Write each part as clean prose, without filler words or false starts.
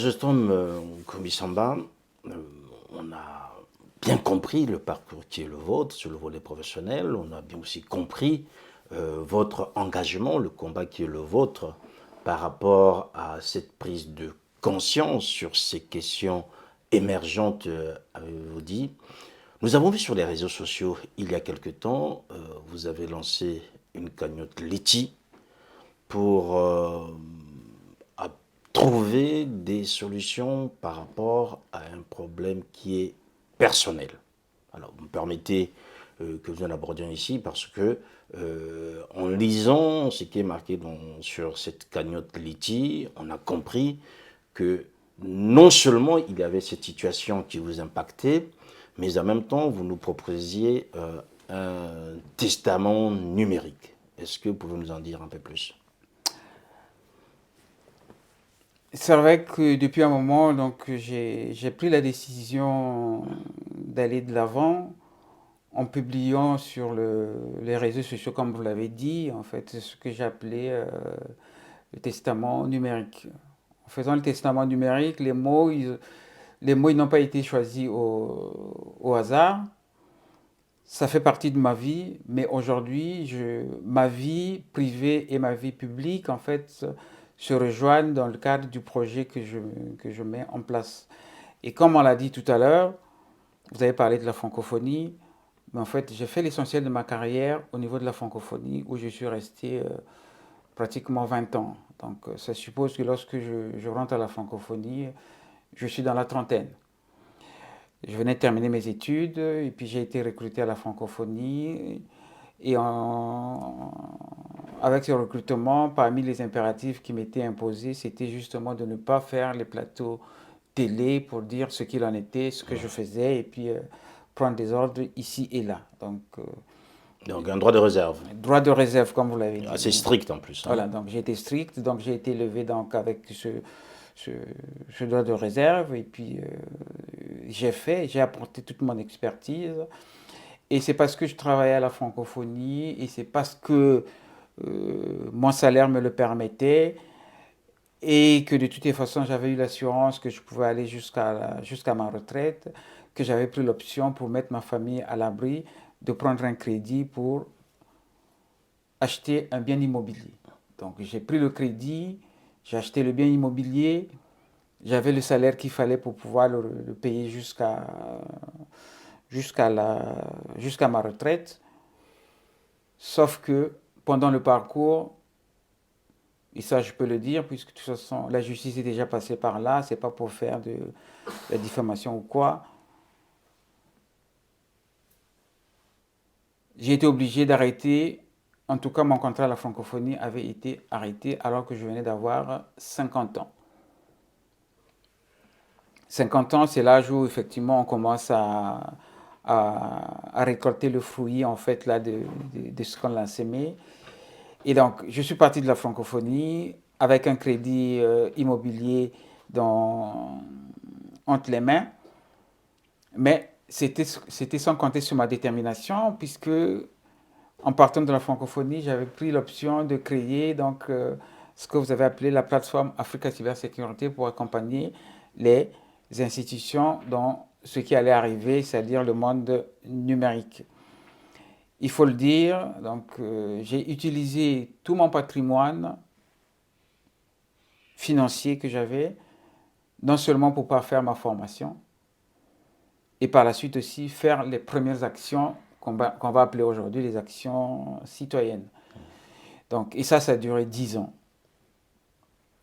Chrysostome Kombisamba, on a bien compris le parcours qui est le vôtre sur le volet professionnel, on a bien aussi compris votre engagement, le combat qui est le vôtre par rapport à cette prise de conscience sur ces questions émergentes, avez-vous dit. Nous avons vu sur les réseaux sociaux, il y a quelque temps, vous avez lancé une cagnotte Litchi pour trouver des solutions par rapport à un problème qui est personnel. Alors, vous me permettez que nous en abordions ici parce que en lisant ce qui est marqué sur cette cagnotte Litchi, on a compris que non seulement il y avait cette situation qui vous impactait, mais en même temps, vous nous proposiez un testament numérique. Est-ce que vous pouvez nous en dire un peu plus? C'est vrai que depuis un moment, donc j'ai pris la décision d'aller de l'avant en publiant sur les réseaux sociaux, comme vous l'avez dit, en fait, c'est ce que j'ai appelé le testament numérique. En faisant le testament numérique, les mots ils n'ont pas été choisis au hasard. Ça fait partie de ma vie, mais aujourd'hui, ma vie privée et ma vie publique, en fait, se rejoignent dans le cadre du projet que je mets en place. Et comme on l'a dit tout à l'heure, vous avez parlé de la francophonie, mais en fait, j'ai fait l'essentiel de ma carrière au niveau de la francophonie, où je suis resté pratiquement 20 ans. Donc, ça suppose que lorsque je rentre à la francophonie, je suis dans la trentaine. Je venais de terminer mes études et puis j'ai été recruté à la francophonie. Et avec ce recrutement, parmi les impératifs qui m'étaient imposés, c'était justement de ne pas faire les plateaux télé pour dire ce qu'il en était, ce que je faisais, et puis prendre des ordres ici et là. Donc, Donc un droit de réserve, droit de réserve, comme vous l'avez dit. assez strict en plus. Hein. Voilà, donc j'ai été strict, donc j'ai été levé donc, avec ce, ce droit de réserve, et puis j'ai apporté toute mon expertise. Et c'est parce que je travaillais à la francophonie, et c'est parce que mon salaire me le permettait, et que de toutes les façons j'avais eu l'assurance que je pouvais aller jusqu'à ma retraite, que j'avais pris l'option pour mettre ma famille à l'abri, de prendre un crédit pour acheter un bien immobilier. Donc j'ai pris le crédit, j'ai acheté le bien immobilier, j'avais le salaire qu'il fallait pour pouvoir le payer jusqu'à ma retraite. Sauf que pendant le parcours, et ça je peux le dire, puisque de toute façon la justice est déjà passée par là, c'est pas pour faire de la diffamation ou quoi, j'ai été obligé d'arrêter. En tout cas, mon contrat à la francophonie avait été arrêté alors que je venais d'avoir 50 ans. 50 ans, c'est l'âge où effectivement on commence à récolter le fruit en fait là de ce qu'on a sémé. Et donc, je suis parti de la francophonie avec un crédit immobilier entre les mains, mais c'était sans compter sur ma détermination, puisque en partant de la francophonie, j'avais pris l'option de créer donc, ce que vous avez appelé la plateforme Africa Cybersécurité pour accompagner les institutions dans ce qui allait arriver, c'est-à-dire le monde numérique. Il faut le dire, donc j'ai utilisé tout mon patrimoine financier que j'avais, non seulement pour pouvoir faire ma formation, et par la suite aussi faire les premières actions qu'on va appeler aujourd'hui les actions citoyennes. Donc, et ça a duré 10 ans.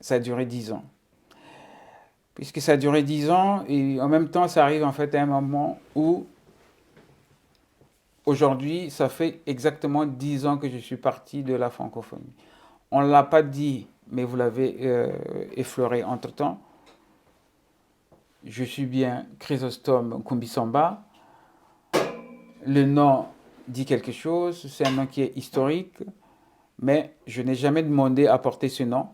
Ça a duré 10 ans. Puisque ça a duré 10 ans, et en même temps, ça arrive en fait à un moment où, aujourd'hui, ça fait exactement 10 ans que je suis parti de la francophonie. On ne l'a pas dit, mais vous l'avez effleuré entre-temps. Je suis bien Chrysostome Kumbisamba. Le nom dit quelque chose, c'est un nom qui est historique, mais je n'ai jamais demandé à porter ce nom.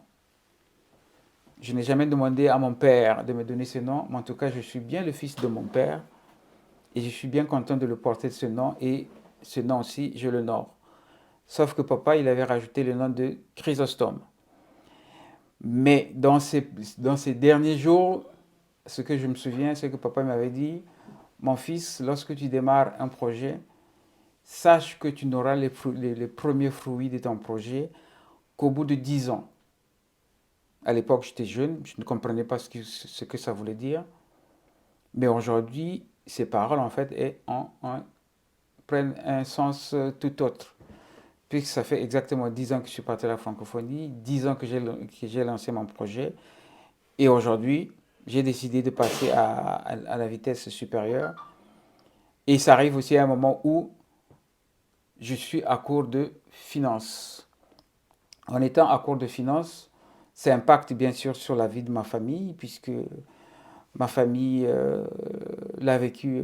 Je n'ai jamais demandé à mon père de me donner ce nom, mais en tout cas, je suis bien le fils de mon père et je suis bien content de le porter de ce nom, et ce nom aussi, je l'honore. Sauf que papa, il avait rajouté le nom de Chrysostome. Mais dans ces derniers jours, ce que je me souviens, c'est que papa m'avait dit, mon fils, lorsque tu démarres un projet, sache que tu n'auras les premiers fruits de ton projet qu'au bout de 10 ans. À l'époque, j'étais jeune, je ne comprenais pas ce que ça voulait dire. Mais aujourd'hui, ces paroles, en fait, prennent un sens tout autre. Puisque ça fait exactement 10 ans que je suis parti à la francophonie, 10 ans que j'ai lancé mon projet. Et aujourd'hui, j'ai décidé de passer à la vitesse supérieure. Et ça arrive aussi à un moment où je suis à court de finances. En étant à court de finances, ça impacte bien sûr sur la vie de ma famille, puisque ma famille l'a vécu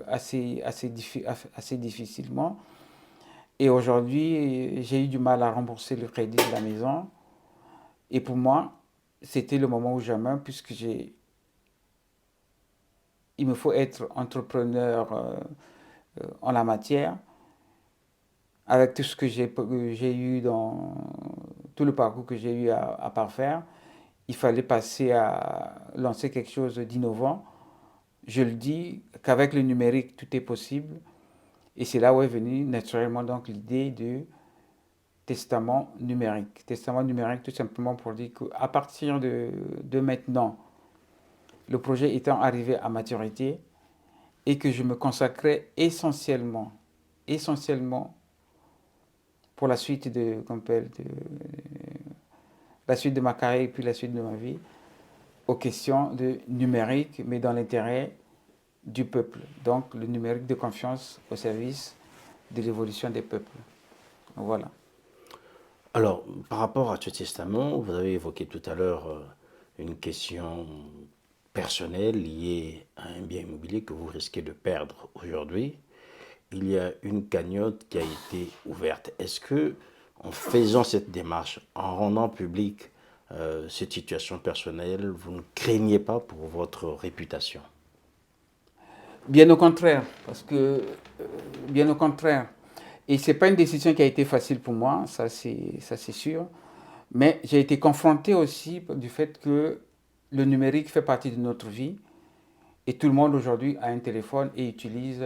assez difficilement. Et aujourd'hui, j'ai eu du mal à rembourser le crédit de la maison. Et pour moi, c'était le moment ou jamais, puisque il me faut être entrepreneur en la matière, avec tout ce que j'ai eu dans tout le parcours que j'ai eu à parfaire. Il fallait passer à lancer quelque chose d'innovant. Je le dis qu'avec le numérique, tout est possible. Et c'est là où est venue naturellement donc l'idée de testament numérique. Testament numérique tout simplement pour dire qu'à partir de maintenant, le projet étant arrivé à maturité et que je me consacrais essentiellement pour la suite la suite de ma carrière et puis la suite de ma vie aux questions de numérique, mais dans l'intérêt du peuple. Donc le numérique de confiance au service de l'évolution des peuples. Voilà. Alors, par rapport à ce testament, vous avez évoqué tout à l'heure une question personnelle liée à un bien immobilier que vous risquez de perdre aujourd'hui. Il y a une cagnotte qui a été ouverte. Est-ce que, en faisant cette démarche, en rendant public cette situation personnelle, vous ne craignez pas pour votre réputation? Bien au contraire, parce que, bien au contraire, et c'est pas une décision qui a été facile pour moi, ça c'est sûr, mais j'ai été confronté aussi du fait que le numérique fait partie de notre vie et tout le monde aujourd'hui a un téléphone et utilise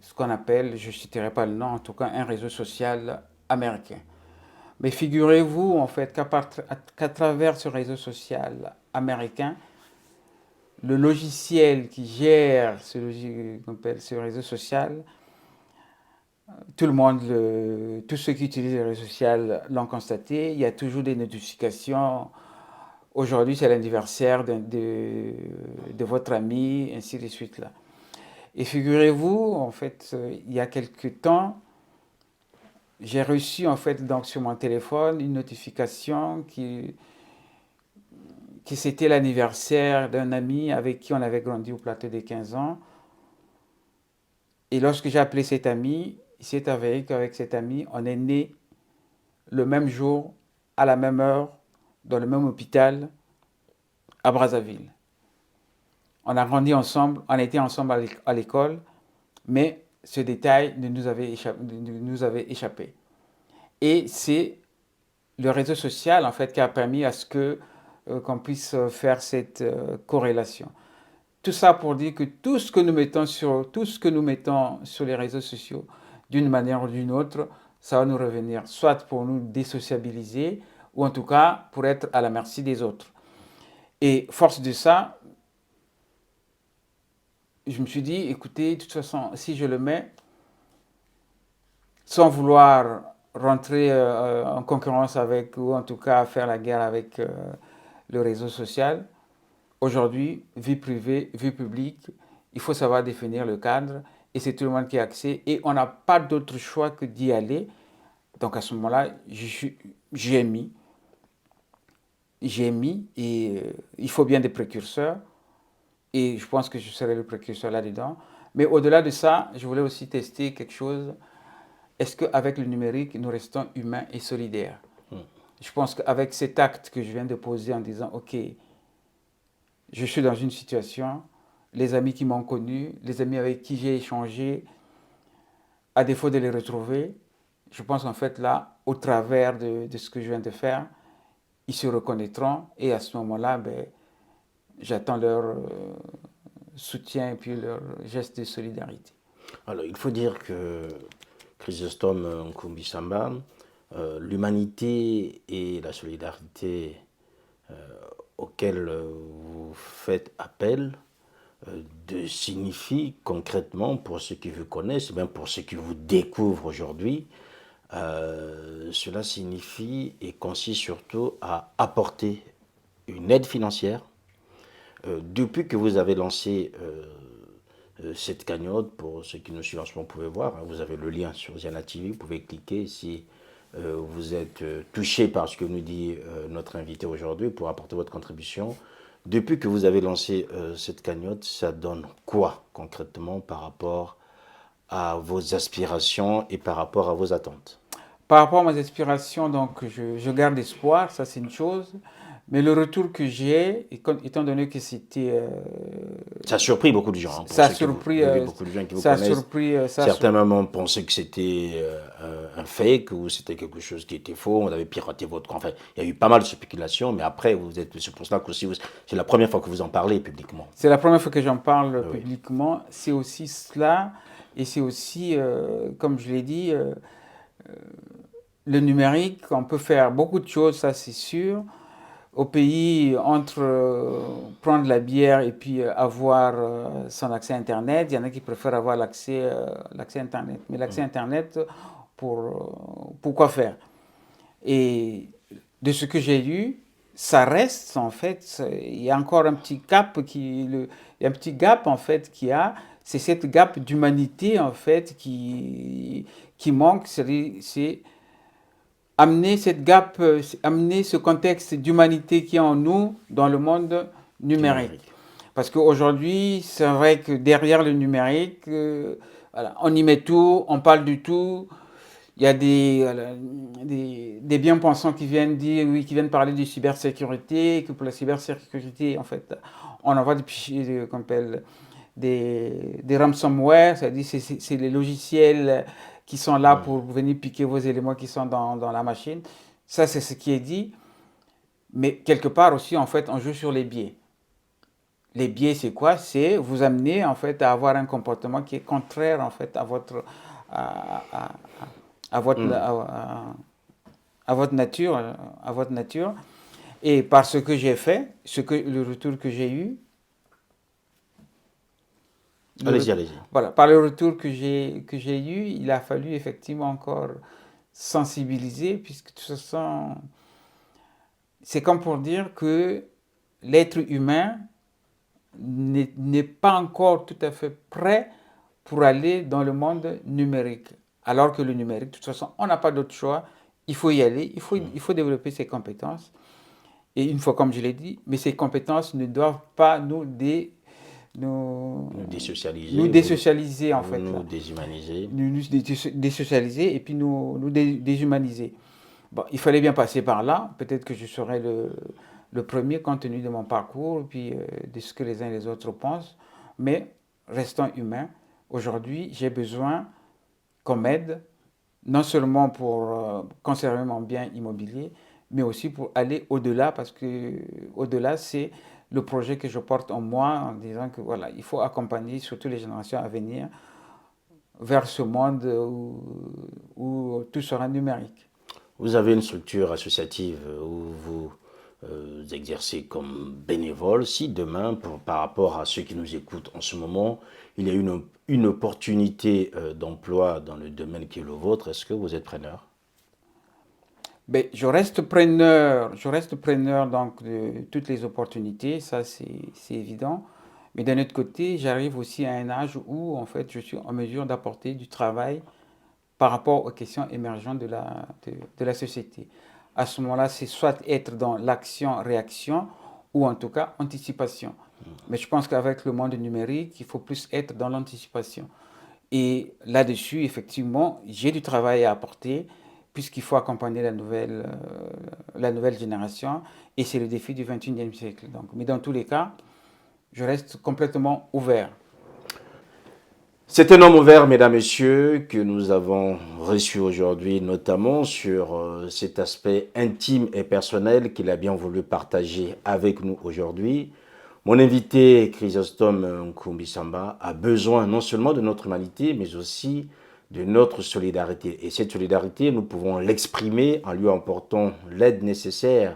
ce qu'on appelle, je ne citerai pas le nom, en tout cas un réseau social américain. Mais figurez-vous en fait qu'à travers ce réseau social américain, le logiciel qui gère ce réseau social, tous ceux qui utilisent le réseau social l'ont constaté, il y a toujours des notifications. Aujourd'hui, c'est l'anniversaire de votre ami, ainsi de suite là. Et figurez-vous, en fait, il y a quelques temps, j'ai reçu en fait donc sur mon téléphone une notification qui c'était l'anniversaire d'un ami avec qui on avait grandi au plateau des 15 ans. Et lorsque j'ai appelé cet ami, il s'est avéré qu'avec cet ami, on est né le même jour, à la même heure, dans le même hôpital, à Brazzaville. On a grandi ensemble, on était ensemble à l'école, mais ce détail nous avait échappé. Et c'est le réseau social en fait qui a permis à ce que qu'on puisse faire cette corrélation. Tout ça pour dire que tout ce que nous mettons sur les réseaux sociaux, d'une manière ou d'une autre, ça va nous revenir, soit pour nous désociabiliser, ou en tout cas pour être à la merci des autres. Et force de ça, je me suis dit, écoutez, de toute façon, si je le mets, sans vouloir rentrer en concurrence avec, ou en tout cas faire la guerre avec le réseau social, aujourd'hui, vie privée, vie publique, il faut savoir définir le cadre et c'est tout le monde qui a accès et on n'a pas d'autre choix que d'y aller. Donc à ce moment-là, j'ai mis, et il faut bien des précurseurs et je pense que je serai le précurseur là-dedans. Mais au-delà de ça, je voulais aussi tester quelque chose. Est-ce qu'avec le numérique, nous restons humains et solidaires? Je pense qu'avec cet acte que je viens de poser en disant, OK, je suis dans une situation, les amis qui m'ont connu, les amis avec qui j'ai échangé, à défaut de les retrouver, je pense qu'en fait là, au travers de ce que je viens de faire, ils se reconnaîtront et à ce moment-là, ben, j'attends leur soutien et puis leur geste de solidarité. Alors, il faut dire que Chrysostome Nkumbisamba, l'humanité et la solidarité auxquelles vous faites appel signifie concrètement, pour ceux qui vous connaissent, et même pour ceux qui vous découvrent aujourd'hui, cela signifie et consiste surtout à apporter une aide financière. Depuis que vous avez lancé cette cagnotte, pour ceux qui nous suivent en ce moment, vous pouvez voir, hein, vous avez le lien sur Ziana TV, vous pouvez cliquer si vous êtes touché par ce que nous dit notre invité aujourd'hui pour apporter votre contribution. Depuis que vous avez lancé cette cagnotte, ça donne quoi concrètement par rapport à vos aspirations et par rapport à vos attentes? Par rapport à mes aspirations, donc je garde espoir, ça c'est une chose. Mais le retour que j'ai, étant donné que c'était, Ça a surpris beaucoup de gens, hein, pour ça a ceux qui vous, surpris, oui, oui, beaucoup de gens qui vous ça a connaissent. surpris, Certains même ont pensé que c'était un fake ou c'était quelque chose qui était faux, on avait piraté votre compte. Enfin, il y a eu pas mal de spéculations, mais après, c'est pour cela que c'est la première fois que vous en parlez publiquement. c'est la première fois que j'en parle Oui. publiquement. C'est aussi cela, et c'est aussi, comme je l'ai dit, le numérique. On peut faire beaucoup de choses, ça c'est sûr. Au pays, entre prendre la bière et puis avoir son accès Internet, il y en a qui préfèrent avoir l'accès Internet. Mais l'accès Internet, pour quoi faire? Et de ce que j'ai lu, ça reste en fait, il y a encore un petit gap il y a un petit gap en fait c'est cette gap d'humanité en fait qui manque, c'est amener cette gap, amener ce contexte d'humanité qui est en nous dans le monde Du numérique. numérique. Parce qu'aujourd'hui, c'est vrai que derrière le numérique, voilà, on y met tout, on parle du tout. Il y a voilà, des bien-pensants qui viennent dire, oui, qui viennent parler de cybersécurité, que pour la cybersécurité, en fait, on envoie des fichiers, qu'on appelle des ransomware, c'est-à-dire c'est les logiciels qui sont là pour venir piquer vos éléments qui sont dans la machine. Ça, c'est ce qui est dit. Mais quelque part aussi, en fait, on joue sur les biais. Les biais, c'est quoi? C'est vous amener, en fait, à avoir un comportement qui est contraire, en fait, à, à- à votre, à votre nature, à votre nature. Et par ce que j'ai fait, le retour que j'ai eu, Allez-y, allez-y. voilà, par le retour que j'ai eu, il a fallu effectivement encore sensibiliser, puisque de toute façon, c'est comme pour dire que l'être humain n'est pas encore tout à fait prêt pour aller dans le monde numérique. Alors que le numérique, de toute façon, on n'a pas d'autre choix. Il faut y aller, il faut développer ses compétences. Et une fois, comme je l'ai dit, mais ces compétences ne doivent pas nous, Nous nous désocialiser, désocialiser en vous fait nous là. déshumaniser. Nous désocialiser et puis nous déshumaniser. Bon, il fallait bien passer par là. Peut-être que je serai le premier compte tenu de mon parcours et puis de ce que les uns et les autres pensent. Mais restons humains. Aujourd'hui, j'ai besoin qu'on m'aide, non seulement pour conserver mon bien immobilier, mais aussi pour aller au-delà, parce que au-delà, c'est le projet que je porte en moi, en disant que voilà, il faut accompagner surtout les générations à venir vers ce monde où tout sera numérique. Vous avez une structure associative où vous exercez comme bénévole. Si demain, par rapport à ceux qui nous écoutent en ce moment, il y a une opportunité d'emploi dans le domaine qui est le vôtre, est-ce que vous êtes preneur? Ben, je reste preneur donc de toutes les opportunités, ça c'est évident. Mais d'un autre côté, j'arrive aussi à un âge où en fait je suis en mesure d'apporter du travail par rapport aux questions émergentes de la société. À ce moment-là, c'est soit être dans l'action-réaction ou en tout cas anticipation. Mais je pense qu'avec le monde numérique, il faut plus être dans l'anticipation. Et là-dessus, effectivement, j'ai du travail à apporter puisqu'il faut accompagner la nouvelle génération et c'est le défi du 21e siècle. Donc, mais dans tous les cas, je reste complètement ouvert. C'est un homme ouvert, mesdames, messieurs, que nous avons reçu aujourd'hui, notamment sur cet aspect intime et personnel qu'il a bien voulu partager avec nous aujourd'hui. Mon invité, Chrysostome Nkumbisamba, a besoin non seulement de notre humanité, mais aussi de notre solidarité. Et cette solidarité, nous pouvons l'exprimer en lui apportant l'aide nécessaire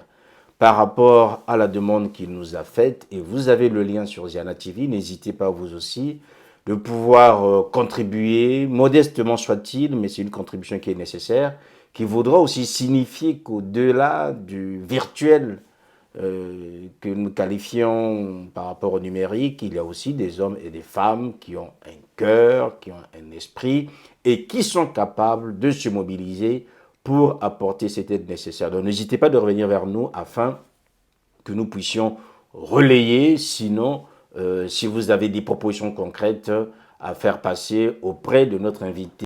par rapport à la demande qu'il nous a faite. Et vous avez le lien sur Ziana TV. N'hésitez pas vous aussi de pouvoir contribuer, modestement soit-il, mais c'est une contribution qui est nécessaire, qui voudra aussi signifier qu'au-delà du virtuel que nous qualifions par rapport au numérique, il y a aussi des hommes et des femmes qui ont un cœur, qui ont un esprit et qui sont capables de se mobiliser pour apporter cette aide nécessaire. Donc n'hésitez pas de revenir vers nous afin que nous puissions relayer, sinon si vous avez des propositions concrètes à faire passer auprès de notre invité.